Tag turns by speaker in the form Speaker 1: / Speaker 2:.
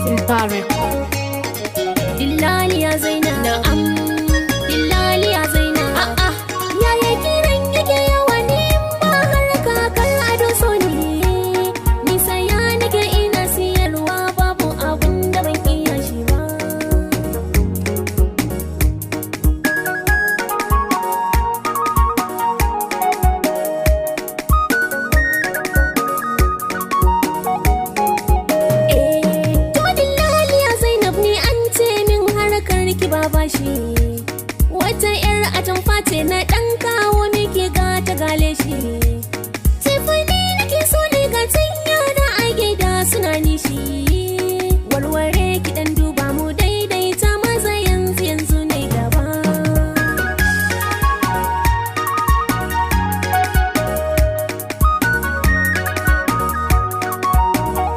Speaker 1: Mubarak.
Speaker 2: Dillali ya Zainab. Na'am. Dillali ya Zainab. A'a. Yaya kiran yake yawa ni ba har kakar ado so ne. Ni saya nake ina siyarwa babu abun da ban iya shi ba. Ki ba bashi wata yar atamfa ce na dan kawo miki ga ta gale shi sifani nake so ne ga tun yara a gida suna nishi